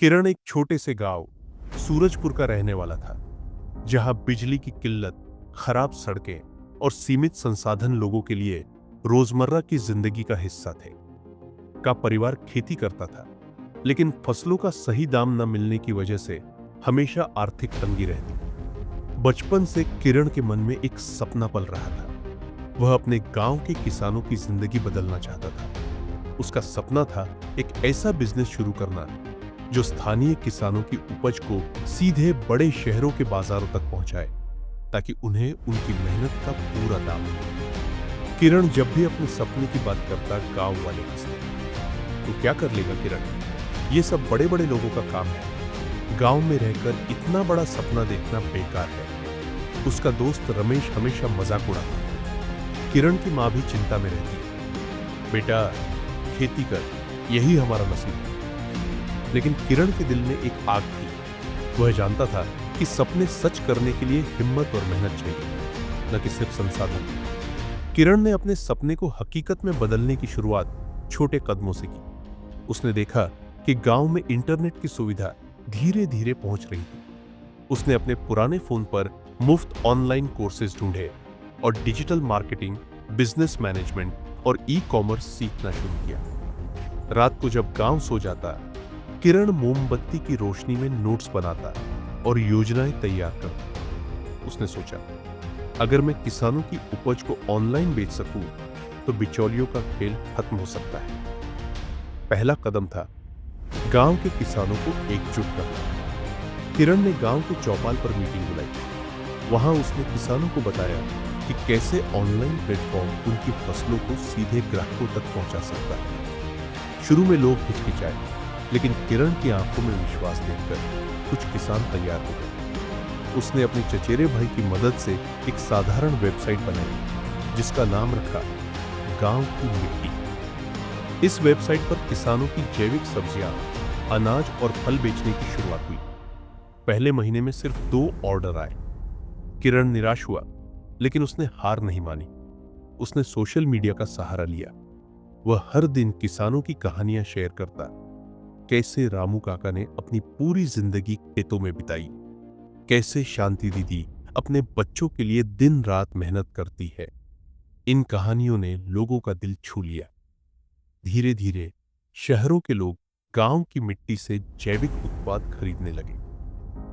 किरण एक छोटे से गांव सूरजपुर का रहने वाला था, जहां बिजली की किल्लत, खराब सड़कें और सीमित संसाधन लोगों के लिए रोजमर्रा की जिंदगी का हिस्सा थे। का परिवार खेती करता था, लेकिन फसलों का सही दाम न मिलने की वजह से हमेशा आर्थिक तंगी रहती। बचपन से किरण के मन में एक सपना पल रहा था। वह अपने गांव के किसानों की जिंदगी बदलना चाहता था। उसका सपना था एक ऐसा बिजनेस शुरू करना जो स्थानीय किसानों की उपज को सीधे बड़े शहरों के बाजारों तक पहुंचाए, ताकि उन्हें उनकी मेहनत का पूरा दाम मिले। किरण जब भी अपने सपने की बात करता, गांव वाले हंसते। तो क्या कर लेगा किरण? ये सब बड़े बड़े लोगों का काम है। गांव में रहकर इतना बड़ा सपना देखना बेकार है। उसका दोस्त रमेश हमेशा मजाक उड़ाता। किरण की मां भी चिंता में रहती है। बेटा, खेती कर, यही हमारा नसीब है। लेकिन किरण के दिल में एक आग थी। वह जानता था कि सपने सच करने के लिए हिम्मत और मेहनत चाहिए, न कि सिर्फ संसाधन। किरण ने अपने सपने को हकीकत में बदलने की शुरुआत छोटे कदमों से की। उसने देखा कि गांव में इंटरनेट की सुविधा धीरे धीरे पहुंच रही थी। उसने अपने पुराने फोन पर मुफ्त ऑनलाइन कोर्सेज ढूंढे और डिजिटल मार्केटिंग, बिजनेस मैनेजमेंट और ई कॉमर्स सीखना शुरू किया। रात को जब गांव सो जाता, किरण मोमबत्ती की रोशनी में नोट्स बनाता और योजनाएं तैयार करता। उसने सोचा, अगर मैं किसानों की उपज को ऑनलाइन बेच सकूं, तो बिचौलियों का खेल खत्म हो सकता है। पहला कदम था गांव के किसानों को एकजुट करना। किरण ने गांव के चौपाल पर मीटिंग बुलाई। वहां उसने किसानों को बताया कि कैसे ऑनलाइन प्लेटफॉर्म उनकी फसलों को सीधे ग्राहकों तक पहुंचा सकता है। शुरू में लोग हिचकिचाए, लेकिन किरण की आंखों में विश्वास देखकर कुछ किसान तैयार हो गए। उसने अपने चचेरे भाई की मदद से एक साधारण वेबसाइट बनाई, जिसका नाम रखा गांव की मिट्टी। इस वेबसाइट पर किसानों की जैविक सब्जियां, अनाज और फल बेचने की शुरुआत हुई। पहले महीने में सिर्फ 2 ऑर्डर आए। किरण निराश हुआ, लेकिन उसने हार नहीं मानी। उसने सोशल मीडिया का सहारा लिया। वह हर दिन किसानों की कहानियां शेयर करता, कैसे रामू काका ने अपनी पूरी जिंदगी खेतों में बिताई, कैसे शांति दीदी अपने बच्चों के लिए दिन रात मेहनत करती है। इन कहानियों ने लोगों का दिल छू लिया। धीरे धीरे शहरों के लोग गांव की मिट्टी से जैविक उत्पाद खरीदने लगे,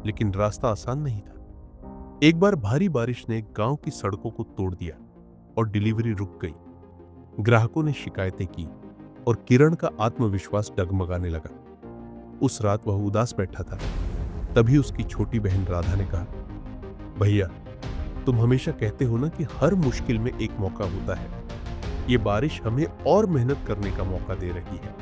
लेकिन रास्ता आसान नहीं था। एक बार भारी बारिश ने गांव की सड़कों को तोड़ दिया और डिलीवरी रुक गई। ग्राहकों ने शिकायतें की और किरण का आत्मविश्वास डगमगाने लगा। उस रात वह उदास बैठा था। तभी उसकी छोटी बहन राधा ने कहा, भैया, तुम हमेशा कहते हो ना कि हर मुश्किल में एक मौका होता है। ये बारिश हमें और मेहनत करने का मौका दे रही है।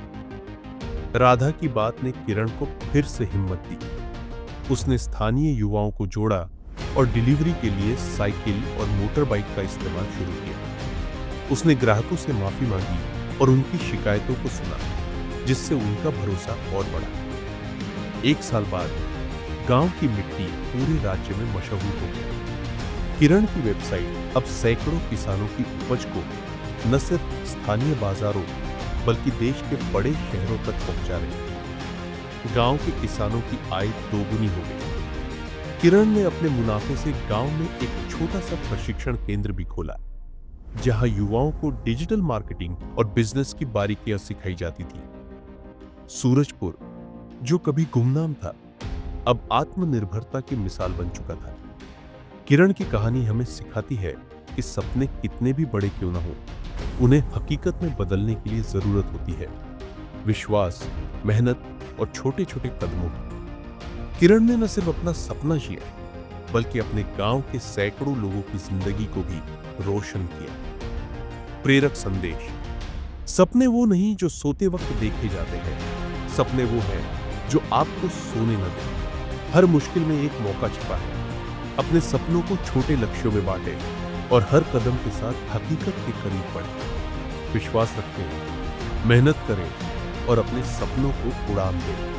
राधा की बात ने किरण को फिर से हिम्मत दी। उसने स्थानीय युवाओं को जोड़ा और डिलीवरी के लिए साइकिल और मोटर बाइक का इस्तेमाल शुरू किया। उसने ग्राहकों से माफी मांगी और उनकी शिकायतों को सुना, जिससे उनका भरोसा और बढ़ा। 1 साल बाद गांव की मिट्टी पूरे राज्य में मशहूर हो गई। किरण की वेबसाइट अब सैकड़ों किसानों की उपज को न सिर्फ स्थानीय बाजारों, बल्कि देश के बड़े शहरों तक पहुंचा रही है। गांव के किसानों की आय दोगुनी हो गई। किरण ने अपने मुनाफे से गांव में एक छोटा सा प्रशिक्षण केंद्र भी खोला, जहां युवाओं को डिजिटल मार्केटिंग और बिजनेस की बारीकियां सिखाई जाती थी। सूरजपुर, जो कभी गुमनाम था, अब आत्मनिर्भरता की मिसाल बन चुका था। किरण की कहानी हमें सिखाती है कि सपने कितने भी बड़े क्यों न हो, उन्हें हकीकत में बदलने के लिए जरूरत होती है विश्वास, मेहनत और छोटे छोटे कदमों की। किरण ने न सिर्फ अपना सपना जिया, बल्कि अपने गांव के सैकड़ों लोगों की जिंदगी को भी रोशन किया। प्रेरक संदेश: सपने वो नहीं जो सोते वक्त देखे जाते हैं, सपने वो हैं जो आपको सोने न दें। हर मुश्किल में एक मौका छिपा है। अपने सपनों को छोटे लक्ष्यों में बांटें और हर कदम के साथ हकीकत के करीब बढ़ें। विश्वास रखें, मेहनत करें और अपने सपनों को उड़ान दें।